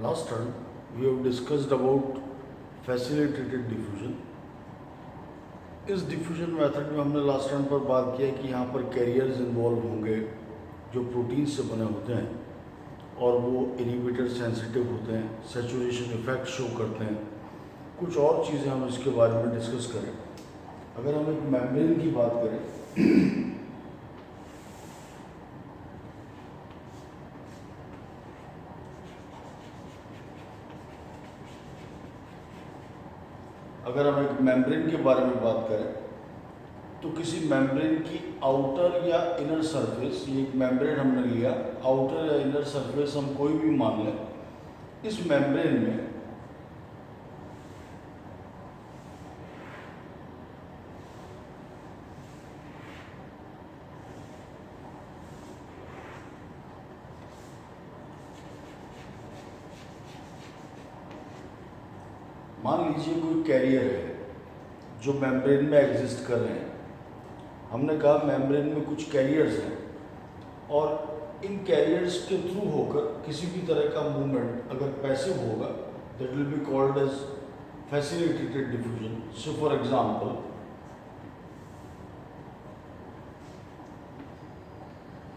Last time we have discussed about facilitated diffusion. इस diffusion method में हमने last time पर बात किया कि यहाँ पर कैरियर्स इन्वॉल्व होंगे जो प्रोटीन से बने होते हैं और वो इनहिबिटर सेंसिटिव होते हैं, सैचुरेशन इफेक्ट शो करते हैं। कुछ और चीज़ें हम इसके बारे में डिस्कस करें। अगर हम एक मेम्ब्रेन की बात करें अगर हम एक मेम्ब्रेन के बारे में बात करें तो किसी मेम्ब्रेन की आउटर या इनर सरफेस, ये एक मेम्ब्रेन हमने लिया, आउटर या इनर सरफेस हम कोई भी मान लें, इस मेम्ब्रेन में मान लीजिए कोई कैरियर है जो मेम्ब्रेन में एग्जिस्ट कर रहे हैं। हमने कहा मेम्ब्रेन में कुछ कैरियर्स हैं और इन कैरियर्स के थ्रू होकर किसी भी तरह का मूवमेंट अगर पैसिव होगा that will be called as facilitated diffusion. So for example,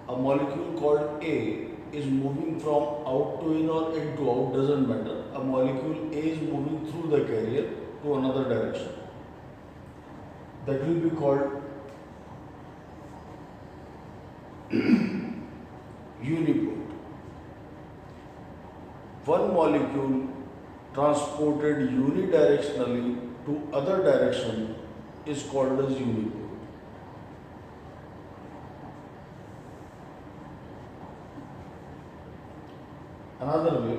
a molecule called A is moving from out to in or in to out, doesn't matter. A molecule A is moving through the carrier to another direction. That will be called uniport. One molecule transported unidirectionally to other direction is called as uniport. Another way,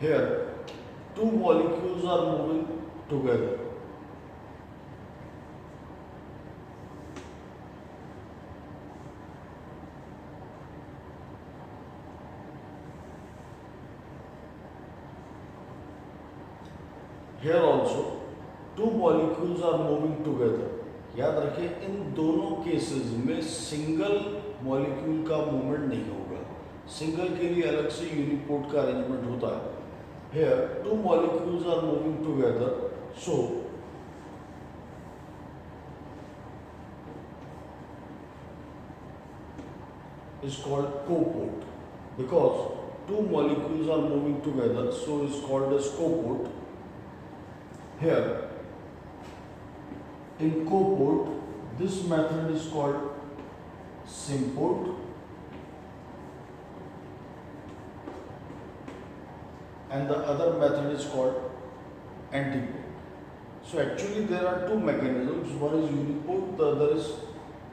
here two molecules are moving together. Here also two molecules are moving together. याद रखिए इन दोनों cases में single molecule का movement नहीं होगा। Single के लिए अलग से यूनिपोर्ट का अरेंजमेंट होता है। Here two molecules are moving together, so is called coport. Because two molecules are moving together, so is called as coport. Here in coport, this method is called symport, and the other method is called antiport. So actually there are two mechanisms, one is uniport, the other is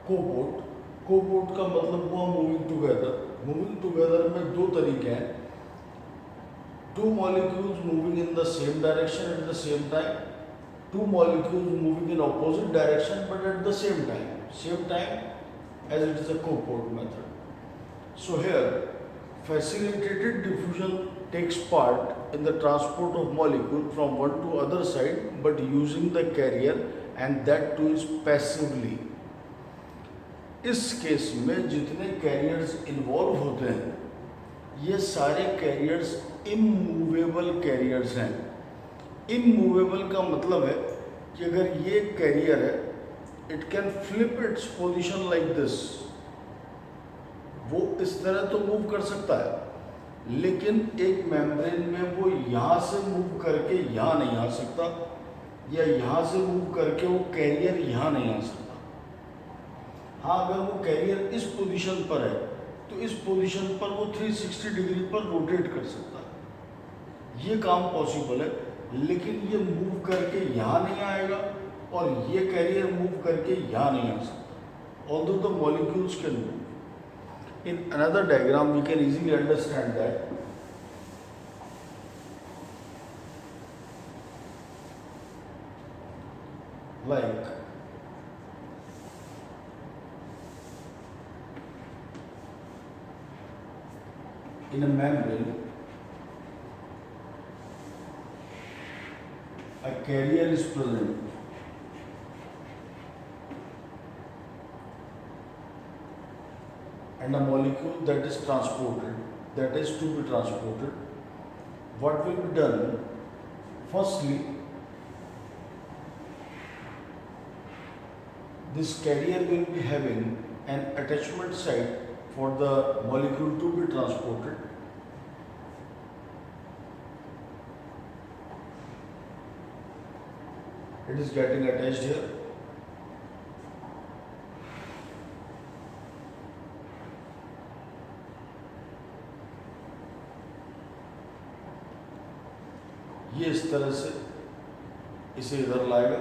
coport. coport का मतलब हुआ moving together. Moving together में दो तरीके हैं, two molecules moving in the same direction at the same time, two molecules moving in opposite direction but at the same time as it is a coport method. So here facilitated diffusion takes part in the transport of molecule from one to other side but using the carrier, and that too is passively. इस case में जितने carriers involve होते हैं ये सारे carriers immovable carriers हैं। Immovable का मतलब है कि अगर ये कैरियर है, it can flip its position like this, वो इस तरह तो मूव कर सकता है, लेकिन एक मेम्ब्रेन में वो यहाँ से मूव करके यहाँ नहीं आ सकता, या यहाँ से मूव करके वो कैरियर यहाँ नहीं आ सकता। हाँ, अगर वो कैरियर इस पोजीशन पर है तो इस पोजीशन पर वो 360 डिग्री पर रोटेट कर सकता है, ये काम पॉसिबल है, लेकिन ये मूव करके यहाँ नहीं आएगा और ये कैरियर मूव करके यहाँ नहीं आ सकता। Although the molecules can move. In another diagram we can easily understand that. Like in a membrane, a carrier is present. and a molecule that is transported, that is to be transported, what will be done? Firstly, this carrier will be having an attachment site for the molecule to be transported. It is getting attached here. ये इस तरह से इसे इधर लाएगा,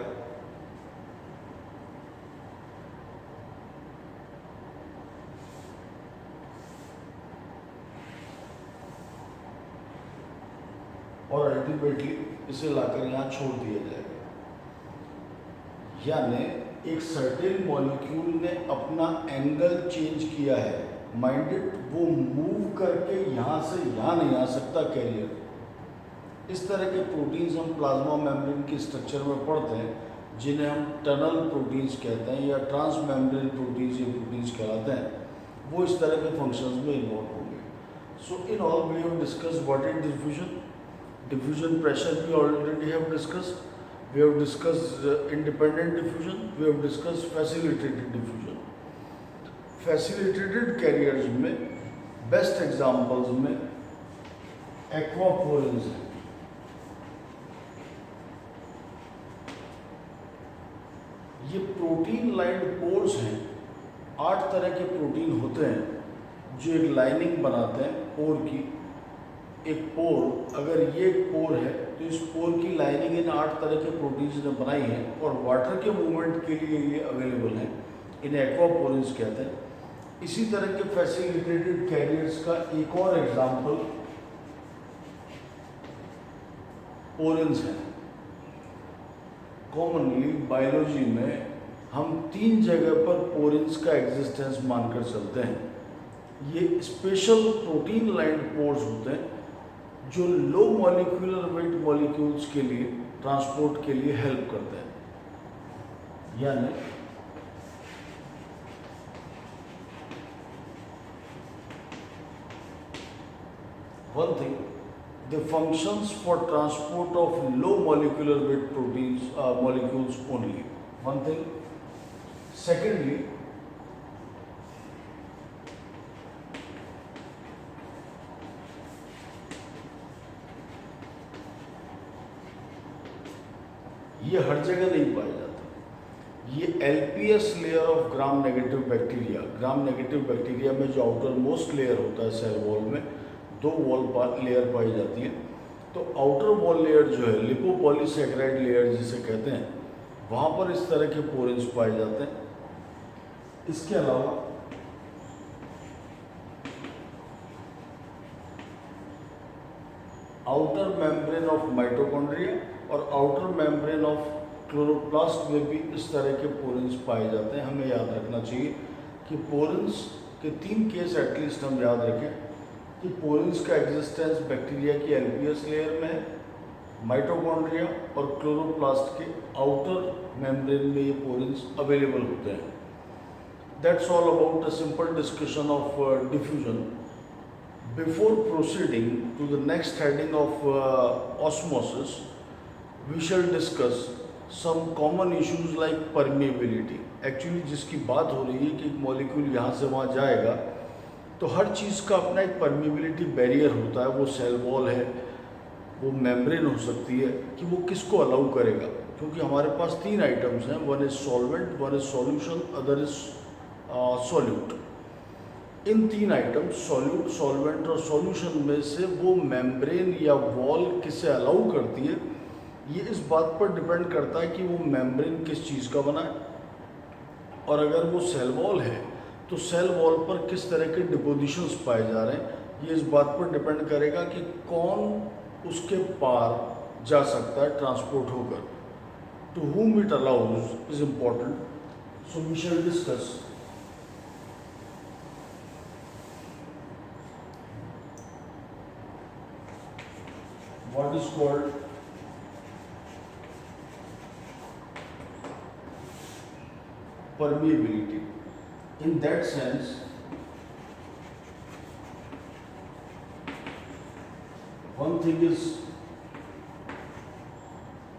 और ultimately इसे लाकर यहाँ छोड़ दिया जाएगा। यानी एक सर्टेन मॉलिक्यूल ने अपना एंगल चेंज किया है, माइंडेड, वो मूव करके यहाँ से यहाँ नहीं आ सकता कैरियर। इस तरह के प्रोटीन्स हम प्लाज्मा मेम्ब्रेन के स्ट्रक्चर में पढ़ते हैं, जिन्हें हम टनल प्रोटीन्स कहते हैं या ट्रांस मेम्ब्रेन प्रोटीन्स ये प्रोटीन्स कहलाते हैं। वो इस तरह के फंक्शंस में इन्वॉल्व होंगे। So in all we have discuss what is diffusion, diffusion pressure we already have discussed, we have discussed independent diffusion, we have discussed facilitated diffusion. Facilitated carriers में बेस्ट एग्जांपल्स में aquaporins है। ये protein lined pores हैं। 8 तरह के protein होते हैं जो एक लाइनिंग बनाते हैं पोर की। एक पोर, अगर ये एक पोर है तो इस पोर की लाइनिंग इन 8 तरह के प्रोटीन्स ने बनाई है और वाटर के मूवमेंट के लिए ये अवेलेबल हैं। इन्हें एक्वापोरेंस कहते हैं। इसी तरह के फैसिलिटेटेड कैरियर्स का एक और एग्जाम्पल पोरेंस है। कॉमनली बायोलॉजी में हम 3 जगह पर पोरेंस का एग्जिस्टेंस मानकर चलते हैं। ये स्पेशल प्रोटीन लाइंड पोर्स होते हैं जो लो मॉलिक्यूलर वेट मॉलिक्यूल्स के लिए ट्रांसपोर्ट के लिए हेल्प करते हैं। यानी one thing, the functions for transport of low molecular weight proteins molecules only, one thing. Secondly, ये हर जगह नहीं पाया जाता। ये LPS layer of gram negative bacteria, gram negative bacteria में जो आउटर मोस्ट लेयर होता है सेल वॉल में 2 वॉल लेयर पाई जाती है। तो आउटर वॉल लेयर जो है लिपोपॉलीसैकेराइड लेयर जिसे कहते हैं, वहाँ पर इस तरह के पोरेंस पाए जाते हैं। इसके अलावा आउटर मेम्ब्रेन ऑफ माइटोकॉन्ड्रिया और आउटर मेम्ब्रेन ऑफ क्लोरोप्लास्ट में भी इस तरह के पोरेंस पाए जाते हैं। हमें याद रखना चाहिए कि पोरेंस के 3 केस एटलीस्ट हम याद रखें कि पोरेंस का एग्जिस्टेंस बैक्टीरिया की LPS लेयर में है, माइटोकॉन्ड्रिया और क्लोरोप्लास्ट के आउटर मेम्ब्रेन में ये पोरेंस अवेलेबल होते हैं। That's all about a simple discussion of diffusion. Before proceeding to the next heading of osmosis, we shall discuss some common issues like permeability. Actually जिसकी बात हो रही है कि एक मॉलिक्यूल यहाँ से वहाँ जाएगा तो हर चीज़ का अपना एक परमिएबिलिटी बैरियर होता है। वो सेल वॉल है, वो मेम्ब्रेन हो सकती है कि वो किसको अलाउ करेगा, क्योंकि हमारे पास 3 आइटम्स हैं, one is solvent, one is solution, other is solute. In 3 items solute, solvent और सॉल्यूशन में से वो मेम्ब्रेन या वॉल किसे अलाउ करती है, ये इस बात पर डिपेंड करता है कि वो मेम्ब्रेन किस चीज़ का बना है। और अगर वो सेल वॉल है तो सेल वॉल पर किस तरह के डिपोजिशंस पाए जा रहे हैं, ये इस बात पर डिपेंड करेगा कि कौन उसके पार जा सकता है ट्रांसपोर्ट होकर। To whom it allows is important. So we shall discuss what is called permeability. In that sense, one thing is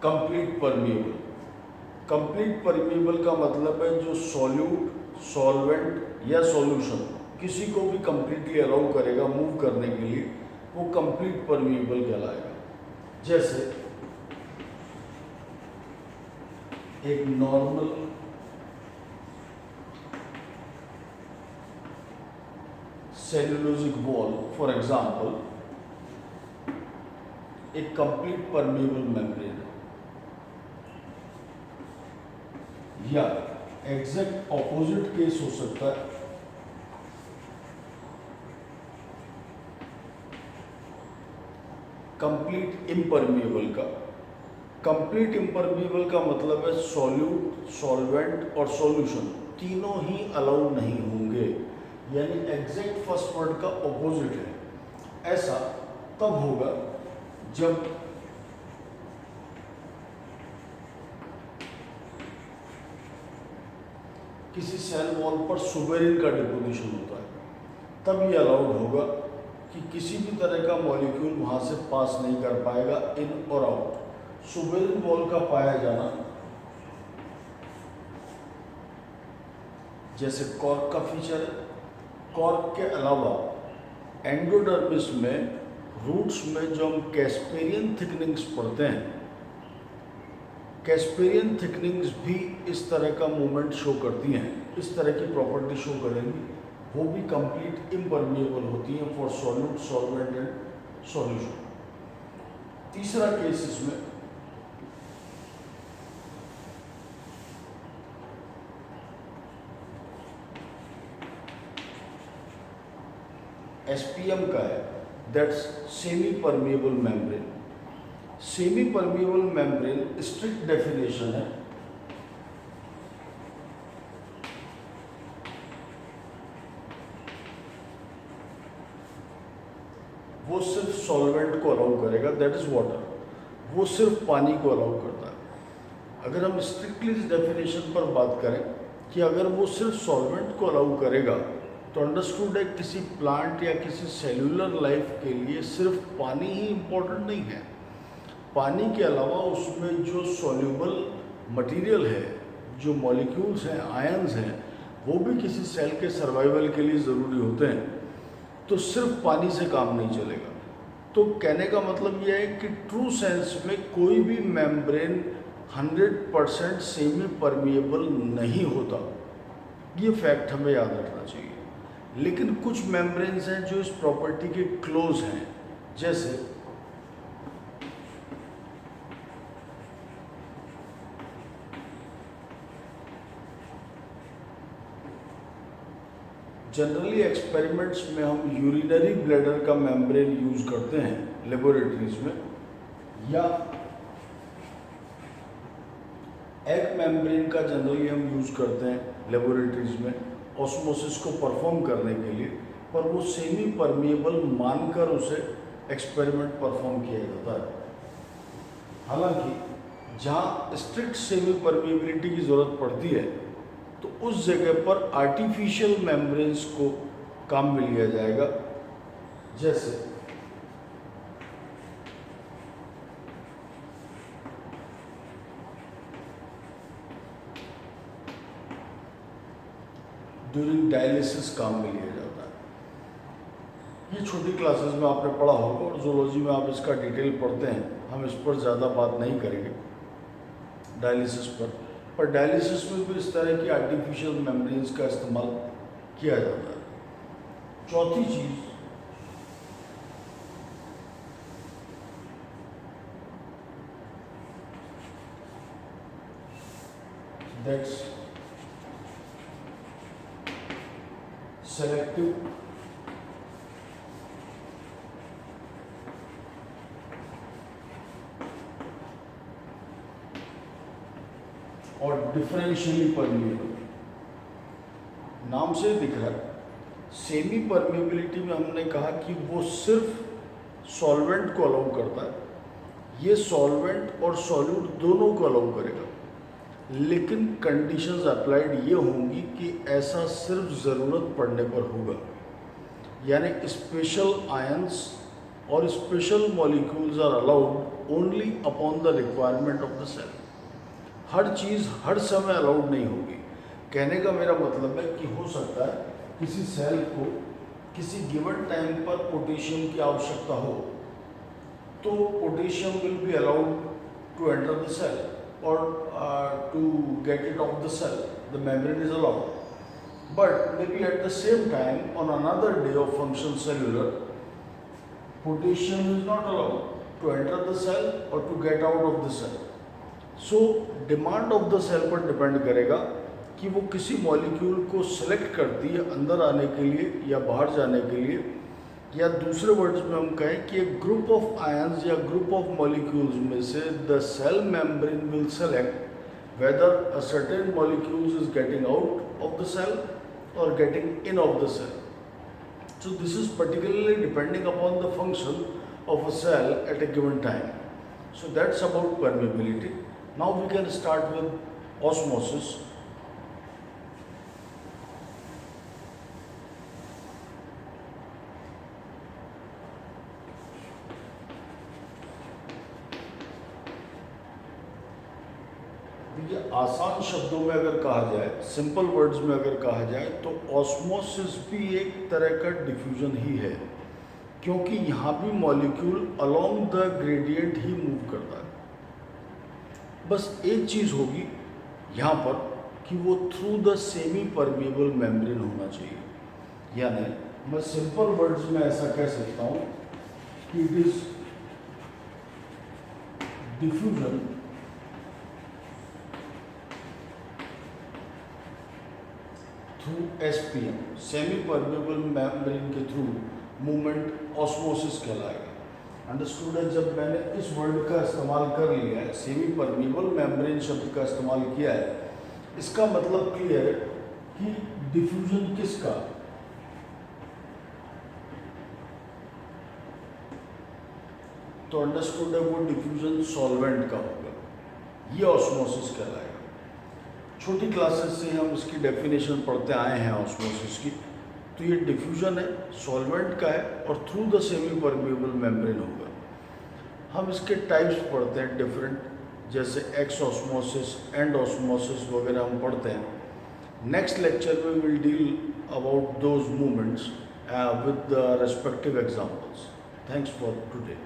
complete permeable. Complete permeable का मतलब है जो सॉल्यूट, सॉल्वेंट या सॉल्यूशन किसी को भी कंप्लीटली अलाउ करेगा मूव करने के लिए, वो कंप्लीट परमिएबल कहलाएगा। जैसे एक normal cellulosic wall for example एक कंप्लीट परमिएबल मेम्ब्रेन है, या एग्जैक्ट ऑपोजिट केस हो सकता है कंप्लीट इम्परमिएबल का। कंप्लीट इम्परमिएबल का मतलब है सॉल्यूट, सॉल्वेंट और सॉल्यूशन तीनों ही अलाउ नहीं होंगे, यानी एग्जैक्ट फर्स्ट वर्ड का ऑपोजिट है। ऐसा तब होगा जब किसी सेल वॉल पर सुबेरिन का डिपोजिशन होता है, तब ये अलाउड होगा कि किसी भी तरह का मॉलिक्यूल वहाँ से पास नहीं कर पाएगा इन और आउट। सुबेरिन वॉल का पाया जाना जैसे कॉर्क का फीचर है। कॉर्क के अलावा एंडोडर्मिस में रूट्स में जो हम कैस्पेरियन थिकनिंग्स पढ़ते हैं, कैस्पेरियन थिकनिंग्स भी इस तरह का मूवमेंट शो करती हैं, इस तरह की प्रॉपर्टी शो करेंगी, वो भी कंप्लीट इम्परमिएबल होती हैं for solute, solvent and solution. तीसरा केस इसमें एसपीएम का है, that's semi permeable membrane. Semi permeable membrane strict definition है वो सिर्फ सॉल्वेंट को अलाउ करेगा, दैट इज वाटर। वो सिर्फ पानी को अलाउ करता है। अगर हम स्ट्रिक्टली इस डेफिनेशन पर बात करें कि अगर वो सिर्फ सॉल्वेंट को अलाउ करेगा तो अंडरस्टूड है किसी प्लांट या किसी सेल्यूलर लाइफ के लिए सिर्फ पानी ही इम्पोर्टेंट नहीं है। पानी के अलावा उसमें जो सॉल्यूबल मटेरियल है, जो मॉलिक्यूल्स हैं, आयंस हैं, वो भी किसी सेल के सर्वाइवल के लिए ज़रूरी होते हैं। तो सिर्फ पानी से काम नहीं चलेगा। तो कहने का मतलब यह है कि ट्रू सेंस में कोई भी मेम्ब्रेन 100% सेमी परमिएबल नहीं होता, ये फैक्ट हमें याद रखना चाहिए। लेकिन कुछ मेम्ब्रेन्स हैं जो इस प्रॉपर्टी के क्लोज हैं, जैसे जनरली एक्सपेरिमेंट्स में हम यूरिनरी ब्लैडर का मेम्ब्रेन यूज करते हैं लेबोरेटरीज में, या एग मेम्ब्रेन का जनरली हम यूज करते हैं लेबोरेटरीज में ऑस्मोसिस को परफॉर्म करने के लिए, पर वो सेमी परमिएबल मानकर उसे एक्सपेरिमेंट परफॉर्म किया जाता है। हालांकि जहाँ स्ट्रिक्ट सेमी परमिएबिलिटी की ज़रूरत पड़ती है तो उस जगह पर आर्टिफिशियल मेम्ब्रेन्स को काम में लिया जाएगा, जैसे ड्यूरिंग डायलिसिस काम में लिया जाता है। ये छोटी क्लासेस में आपने पढ़ा होगा और जूलॉजी में आप इसका डिटेल पढ़ते हैं, हम इस पर ज़्यादा बात नहीं करेंगे डायलिसिस पर डायलिसिस में भी इस तरह की आर्टिफिशियल मेम्ब्रेन्स का इस्तेमाल किया जाता है। चौथी चीज़ दैट्स सेलेक्टिव और डिफरेंशियली परमिएबल। नाम से दिख रहा है, सेमी परमिएबिलिटी में हमने कहा कि वो सिर्फ सॉल्वेंट को अलाउ करता है, ये सॉल्वेंट और सॉल्यूट दोनों को अलाउ करेगा, लेकिन कंडीशंस अप्लाइड ये होंगी कि ऐसा सिर्फ ज़रूरत पड़ने पर होगा, यानी स्पेशल आयंस और special molecules are allowed only upon the requirement of the cell. हर चीज़ हर समय अलाउड नहीं होगी। कहने का मेरा मतलब है कि हो सकता है किसी सेल को किसी गिवन टाइम पर पोटेशियम की आवश्यकता हो, तो potassium will be allowed to enter the cell और to get it off the cell, the membrane is allowed. But maybe at the same time, on another day of function cellular, potassium is not allowed to enter the cell or to get out of the cell. So demand of the cell पर depend करेगा कि वो किसी molecule को select करती है अंदर आने के लिए या बाहर जाने के लिए, या दूसरे वर्ड्स में हम कहें कि एक ग्रुप ऑफ आयंस या ग्रुप ऑफ मॉलिक्यूल्स में से the cell membrane will select whether a certain molecule is getting out of the cell or getting in of the cell. So this is particularly depending upon the function of a cell at a given time. So that's about permeability. Now we can start with osmosis. ये आसान शब्दों में अगर कहा जाए, simple words में अगर कहा जाए, तो ऑस्मोसिस भी एक तरह का डिफ्यूजन ही है, क्योंकि यहाँ भी molecule along the gradient he move करता है। बस एक चीज़ होगी यहाँ पर कि वो through the semi permeable membrane होना चाहिए। यानी मैं सिंपल वर्ड्स में ऐसा कह सकता हूँ कि it is diffusion through SPM, semi permeable membrane के थ्रू मूवमेंट ऑस्मोसिस कहलाएगा। अंडरस्टूड है? जब मैंने इस वर्ड का इस्तेमाल कर लिया है, सेमी परमेबल मेम्ब्रेन शब्द का इस्तेमाल किया है, इसका मतलब क्लियर है कि डिफ्यूजन किसका, तो अंडरस्टूड है वो डिफ्यूजन सॉल्वेंट का होगा, ये ऑस्मोसिस कहलाएगा। छोटी क्लासेस से हम इसकी डेफिनेशन पढ़ते आए हैं ऑस्मोसिस की, तो ये डिफ्यूजन है, सॉल्वेंट का है और through the semi permeable membrane होगा। हम इसके टाइप्स पढ़ते हैं डिफरेंट, जैसे एक्स ऑस्मोसिस, एंड ऑस्मोसिस वगैरह हम पढ़ते हैं। नेक्स्ट लेक्चर में will deal about those movements with the respective examples. Thanks for today.